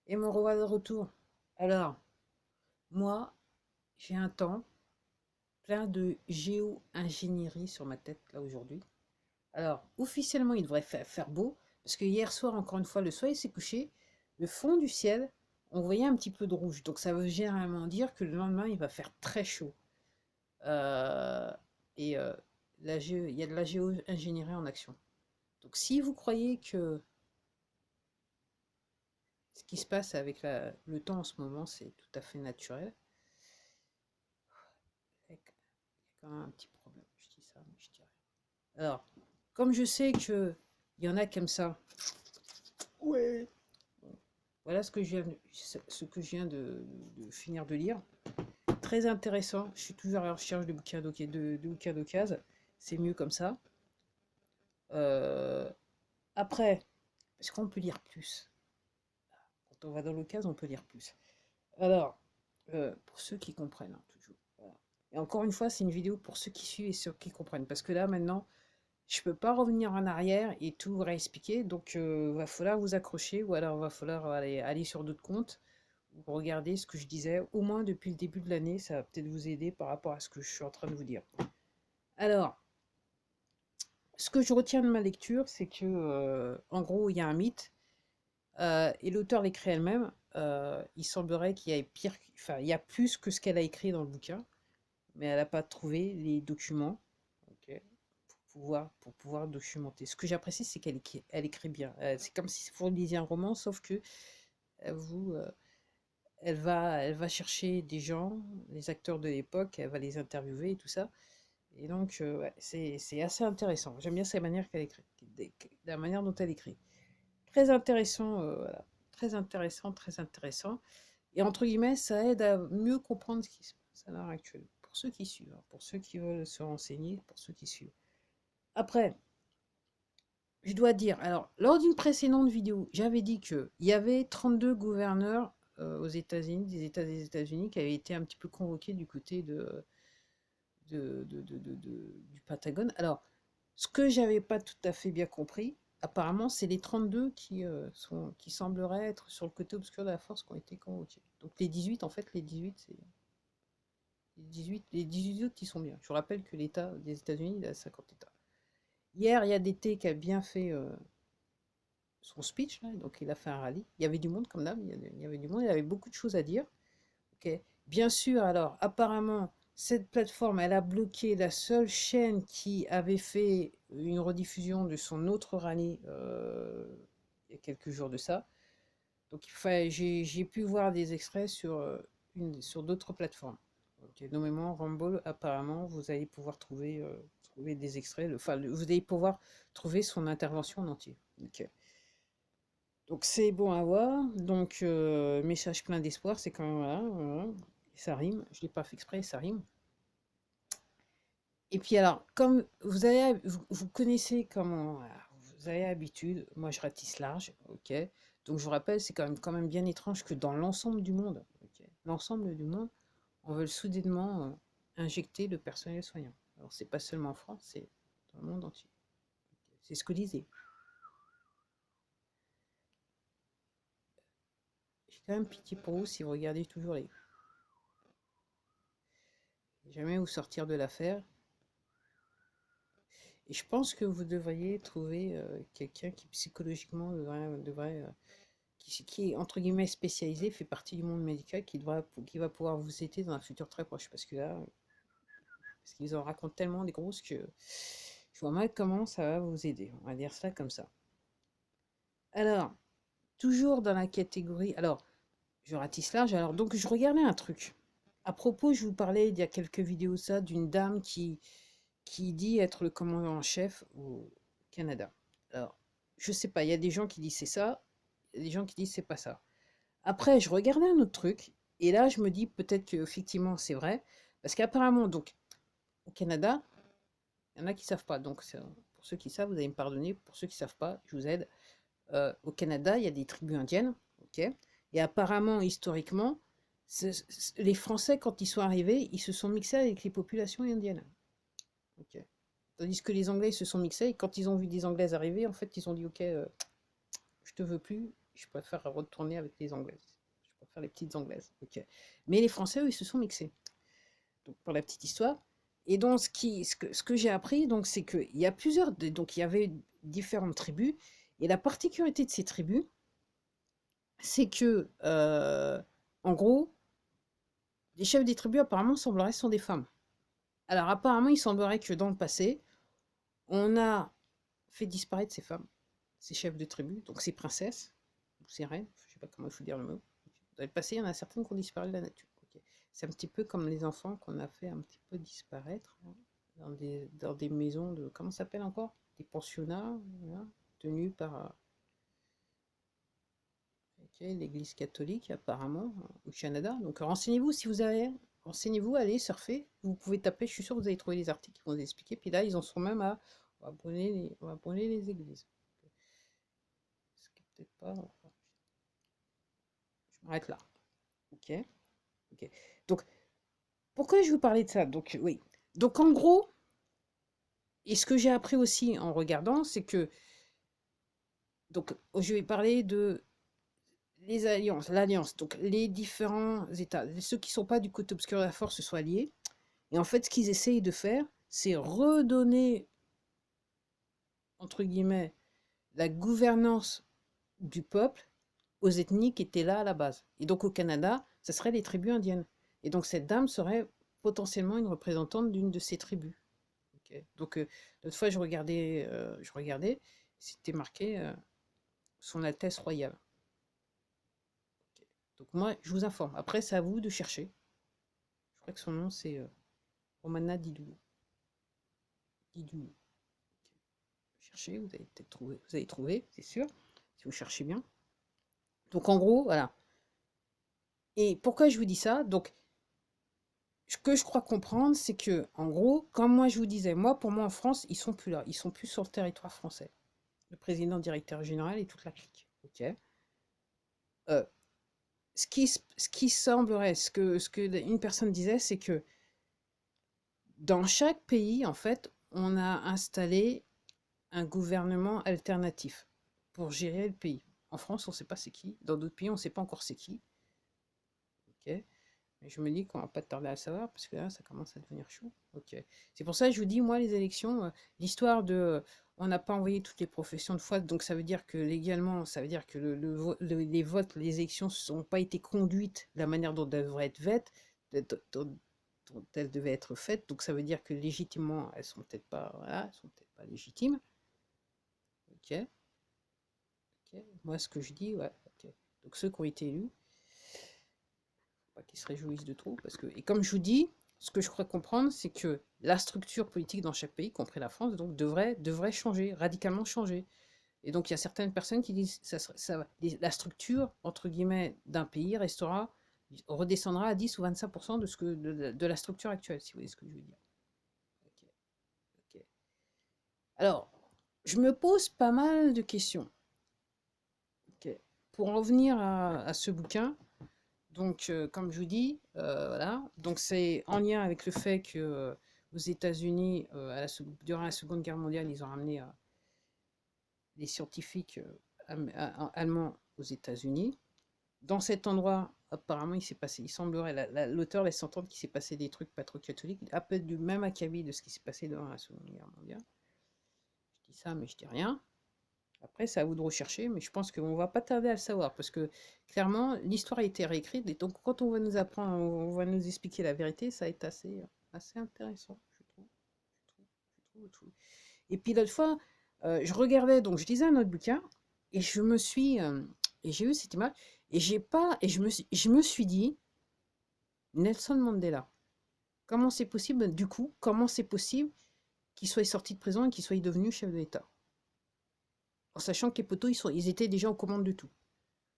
Et me revoilà de retour. Alors, moi, j'ai un temps plein de géo-ingénierie sur ma tête, là, aujourd'hui. Alors, officiellement, il devrait faire beau, parce que hier soir, encore une fois, le soleil s'est couché, le fond du ciel, on voyait un petit peu de rouge. Donc, ça veut généralement dire que le lendemain, il va faire très chaud. Euh, et il y a de la géo-ingénierie en action. Donc, si vous croyez que ce qui se passe avec le temps en ce moment, c'est tout à fait naturel, il y a quand même un petit problème. Je dis ça, mais je dis rien. Alors, comme je sais que il y en a comme ça, ouais. Bon, voilà ce que je viens de finir de lire. Très intéressant. Je suis toujours à la recherche de bouquins d'occasion. C'est mieux comme ça. Euh, Après, parce qu'on peut lire plus. Quand on va dans l'occasion, on peut lire plus. Alors, pour ceux qui comprennent, hein, toujours. Voilà. Et encore une fois, c'est une vidéo pour ceux qui suivent et ceux qui comprennent. Parce que là, maintenant, je peux pas revenir en arrière et tout réexpliquer, donc va falloir vous accrocher ou alors va falloir aller sur d'autres comptes ou regarder ce que je disais, au moins depuis le début de l'année, ça va peut-être vous aider par rapport à ce que je suis en train de vous dire. Alors, ce que je retiens de ma lecture, c'est que en gros, il y a un mythe et l'auteur l'écrit elle-même. Il semblerait qu'il y ait pire, enfin, il y a plus que ce qu'elle a écrit dans le bouquin, mais elle n'a pas trouvé les documents. Ok, pour pouvoir documenter. Ce que j'apprécie, c'est elle écrit bien. C'est comme si vous lisiez un roman, sauf que vous, elle va chercher des gens, les acteurs de l'époque, elle va les interviewer et tout ça. Et donc, ouais, c'est assez intéressant. J'aime bien sa manière qu'elle écrit, la manière dont elle écrit. Très intéressant, voilà. Très intéressant, très intéressant. Et entre guillemets, ça aide à mieux comprendre ce qui se passe à l'heure actuelle. Pour ceux qui suivent, hein, pour ceux qui veulent se renseigner, pour ceux qui suivent. Après, je dois dire, alors, lors d'une précédente vidéo, j'avais dit qu'il y avait 32 gouverneurs aux États-Unis, des États des États-Unis, qui avaient été un petit peu convoqués du côté du Pentagone. Alors, ce que j'avais pas tout à fait bien compris, apparemment, c'est les 32 qui sembleraient être sur le côté obscur de la force qui ont été convoqués. Donc les 18, en fait, les 18, c'est les 18 autres qui sont bien. Je vous rappelle que l'État des États-Unis, il a 50 États. Hier, il y a DT qui a bien fait son speech, là, donc il a fait un rallye. Il y avait du monde comme d'hab, il y avait du monde, il avait beaucoup de choses à dire. Ok. Bien sûr, alors apparemment, cette plateforme, elle a bloqué la seule chaîne qui avait fait une rediffusion de son autre rallye il y a quelques jours de ça. Donc j'ai pu voir des extraits sur d'autres plateformes. Ok. Nommément Rumble, apparemment, vous allez pouvoir trouver des extraits, vous allez pouvoir trouver son intervention en entier. Ok. Donc c'est bon à voir. Donc message plein d'espoir, c'est quand même voilà, voilà. Ça rime. Je l'ai pas fait exprès, ça rime. Et puis alors, comme vous connaissez comment, voilà, vous avez l'habitude. Moi, je ratisse large, ok. Donc je vous rappelle, c'est quand même bien étrange que dans l'ensemble du monde, ok, l'ensemble du monde, on veut soudainement injecter le personnel soignant. Alors c'est pas seulement en France, c'est dans le monde entier. C'est ce que disait. J'ai quand même pitié pour vous si vous regardez toujours les. Jamais vous sortir de l'affaire. Et je pense que vous devriez trouver quelqu'un qui psychologiquement qui est entre guillemets spécialisé, fait partie du monde médical, qui va pouvoir vous aider dans un futur très proche. Parce que là, parce qu'ils en racontent tellement des grosses que je vois mal comment ça va vous aider. On va dire ça comme ça. Alors, toujours dans la catégorie. Alors, je ratisse large. Alors, donc, je regardais un truc. À propos, je vous parlais il y a quelques vidéos ça d'une dame qui dit être le commandant en chef au Canada. Alors, je sais pas, il y a des gens qui disent c'est ça, il y a des gens qui disent c'est pas ça. Après, je regardais un autre truc, et là, je me dis peut-être que effectivement c'est vrai, parce qu'apparemment, donc, au Canada, il y en a qui savent pas. Donc, pour ceux qui savent, vous allez me pardonner. Pour ceux qui savent pas, je vous aide. Au Canada, il y a des tribus indiennes, ok. Et apparemment, historiquement, les Français, quand ils sont arrivés, ils se sont mixés avec les populations indiennes. Ok. Tandis que les Anglais se sont mixés et quand ils ont vu des Anglaises arriver, en fait, ils ont dit ok, je te veux plus, je préfère retourner avec les Anglaises. Je préfère les petites Anglaises. Ok. Mais les Français, eux, ils se sont mixés. Donc, pour la petite histoire. Et donc, ce que j'ai appris, donc, c'est qu'il y a donc, il y avait différentes tribus. Et la particularité de ces tribus, c'est que, en gros, les chefs des tribus, apparemment, semblerait sont des femmes. Alors, apparemment, il semblerait que dans le passé, on a fait disparaître ces femmes, ces chefs de tribu, donc ces princesses, ou ces reines, je ne sais pas comment il faut dire le mot. Dans le passé, il y en a certaines qui ont disparu de la nature. Ok. C'est un petit peu comme les enfants qu'on a fait un petit peu disparaître hein, dans des maisons de. Comment ça s'appelle encore? Des pensionnats, voilà, tenus par l'Église catholique, apparemment, au Canada. Donc renseignez-vous si vous avez. Renseignez-vous, allez surfer. Vous pouvez taper, je suis sûr que vous allez trouver les articles qui vont vous expliquer. Puis là, ils en sont même à. On va brûler les églises. Ce qui est peut-être pas. Enfin, je m'arrête là. Ok. Ok. Donc, pourquoi je vous parlais de ça? Donc, oui. Donc, en gros, et ce que j'ai appris aussi en regardant, c'est que. Donc, je vais parler de les alliances, l'alliance. Donc, les différents États. Ceux qui ne sont pas du côté obscur de la force se sont alliés. Et en fait, ce qu'ils essayent de faire, c'est redonner, entre guillemets, la gouvernance du peuple aux ethnies qui étaient là à la base. Et donc, au Canada, ce serait les tribus indiennes. Et donc, cette dame serait potentiellement une représentante d'une de ces tribus. Ok. Donc, l'autre fois, je regardais, c'était marqué Son Altesse Royale. Ok. Donc, moi, je vous informe. Après, c'est à vous de chercher. Je crois que son nom, c'est Romana Didoulou. Didoulou. Ok. Cherchez, vous allez peut-être trouver. Vous allez trouver, c'est sûr, si vous cherchez bien. Donc, en gros, voilà. Et pourquoi je vous dis ça? Donc, ce que je crois comprendre, c'est que, en gros, comme moi je vous disais, pour moi en France, ils sont plus là, ils sont plus sur le territoire français. Le président, directeur général et toute la clique. Ok. Euh, ce qui semblerait, ce que une personne disait, c'est que dans chaque pays, en fait, on a installé un gouvernement alternatif pour gérer le pays. En France, on ne sait pas c'est qui. Dans d'autres pays, on ne sait pas encore c'est qui. Ok. Mais je me dis qu'on va pas tarder à le savoir, parce que là, ça commence à devenir chaud. Ok. C'est pour ça que je vous dis, moi, les élections, l'histoire de. On n'a pas envoyé toutes les professions de foi, donc ça veut dire que légalement, ça veut dire que les votes, les élections ne sont pas été conduites de la manière dont elles devraient être faites, dont elles devaient être faites, donc ça veut dire que légitimement, elles sont peut-être pas, voilà, elles sont peut-être pas légitimes. Ok. Ok. Moi, ce que je dis, ouais, ok. Donc ceux qui ont été élus, pas qu'ils se réjouissent de trop, parce que, et comme je vous dis, ce que je crois comprendre, c'est que la structure politique dans chaque pays, y compris la France, donc devrait changer, radicalement changer. Et donc il y a certaines personnes qui disent la structure, entre guillemets, d'un pays redescendra à 10 ou 25% de la structure actuelle, si vous voyez ce que je veux dire. Ok, ok. Alors, je me pose pas mal de questions. Ok. Pour en revenir à ce bouquin, donc, comme je vous dis, voilà. Donc, c'est en lien avec le fait que aux États-Unis, durant la Seconde Guerre mondiale, ils ont ramené des scientifiques allemands aux États-Unis. Dans cet endroit, apparemment, il s'est passé, il semblerait, l'auteur laisse entendre qu'il s'est passé des trucs pas trop catholiques, un peu du même acabit de ce qui s'est passé durant la Seconde Guerre mondiale. Je dis ça, mais je dis rien. Après, c'est à vous de rechercher, mais je pense qu'on va pas tarder à le savoir, parce que clairement, l'histoire a été réécrite, et donc quand on va nous apprendre, on va nous expliquer la vérité, ça va être assez intéressant, je trouve. Je trouve. Et puis l'autre fois, je regardais, donc je lisais un autre bouquin, et et j'ai eu cette image, et j'ai pas, et je me suis dit, Nelson Mandela, comment c'est possible, du coup, comment c'est possible qu'il soit sorti de prison et qu'il soit devenu chef de l'État? En sachant que les poteaux, ils étaient déjà aux commandes de tout.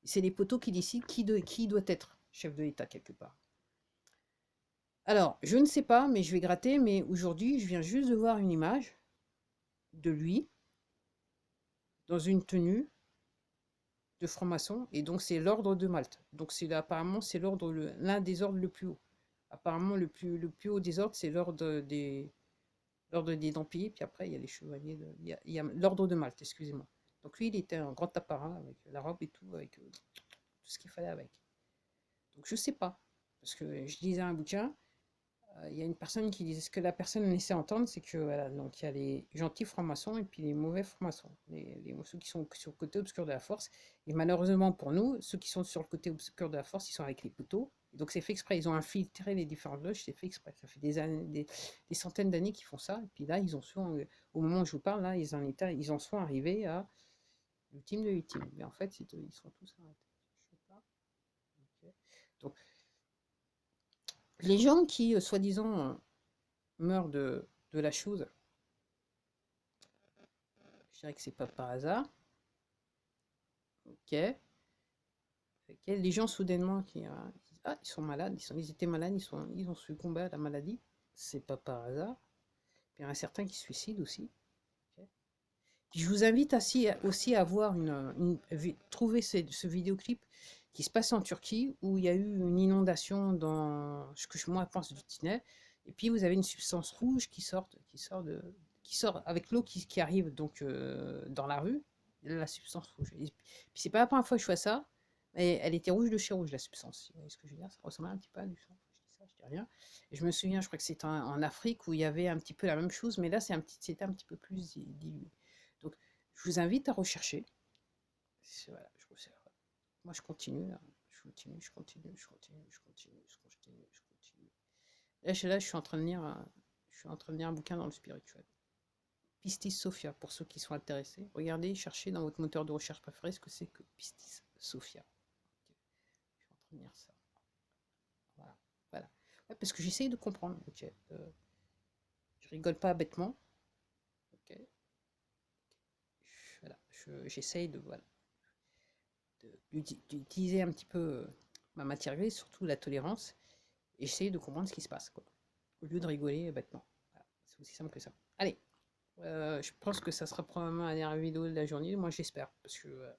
C'est les poteaux qui décident qui doit être chef de l'État quelque part. Alors, je ne sais pas, mais je vais gratter, mais aujourd'hui, je viens juste de voir une image de lui dans une tenue de franc-maçon, et donc c'est l'ordre de Malte. Donc apparemment, c'est l'un des ordres le plus haut. Apparemment, le plus haut des ordres, c'est l'ordre des Templiers, puis après, il y a les chevaliers, il y a l'ordre de Malte, excusez-moi. Donc lui, il était un grand apparat avec la robe et tout, avec tout ce qu'il fallait avec. Donc je sais pas, parce que je lisais un bouquin, il y a une personne qui disait ce que la personne laissait entendre, c'est que voilà, donc il y a les gentils francs-maçons et puis les mauvais francs-maçons, ceux qui sont sur le côté obscur de la force. Et malheureusement pour nous, ceux qui sont sur le côté obscur de la force, ils sont avec les poteaux. Donc c'est fait exprès, ils ont infiltré les différentes loges, c'est fait exprès. Ça fait des années, des centaines d'années qu'ils font ça. Et puis là, ils en sont, au moment où je vous parle, là, ils en sont arrivés à l'ultime de l'ultime. Mais en fait, ils sont tous arrêtés. Je sais pas. Ok. Donc les gens qui, soi-disant, meurent de la chose, je dirais que c'est pas par hasard. Ok. Ok. Les gens soudainement qui ah, ils sont malades, ils étaient malades, ils ont succombé à la maladie. C'est pas par hasard. Puis il y en a certains qui se suicident aussi. Ok. Puis je vous invite aussi à voir trouver ce vidéoclip qui se passe en Turquie où il y a eu une inondation dans ce que moi pense du Tinel. Et puis vous avez une substance rouge qui sort avec l'eau qui arrive donc dans la rue, la substance rouge. Et puis c'est pas la première fois que je vois ça, mais elle était rouge de chez rouge la substance. Vous voyez ce que je veux dire? Ça ressemblait un petit peu à du sang. Je dis ça, je dis rien. Et je me souviens, je crois que c'était en Afrique où il y avait un petit peu la même chose, mais là c'était un petit peu plus dilué. Donc je vous invite à rechercher. Voilà, moi je continue là. Je continue, je continue, je continue, je continue, je continue, je continue. Là, je suis en train de lire, je suis en train de lire un bouquin dans le spirituel. Pistis Sophia, pour ceux qui sont intéressés. Regardez, cherchez dans votre moteur de recherche préféré ce que c'est que Pistis Sophia. Ok. Je suis en train de lire ça. Voilà. Voilà. Ouais, parce que j'essaye de comprendre. Ok. Je rigole pas bêtement. Ok. Voilà. J'essaye de, voilà, d'utiliser un petit peu ma matière grise, surtout la tolérance, et essayer de comprendre ce qui se passe, quoi. Au lieu de rigoler bêtement. Voilà. C'est aussi simple que ça. Allez, je pense que ça sera probablement la dernière vidéo de la journée, moi j'espère, parce que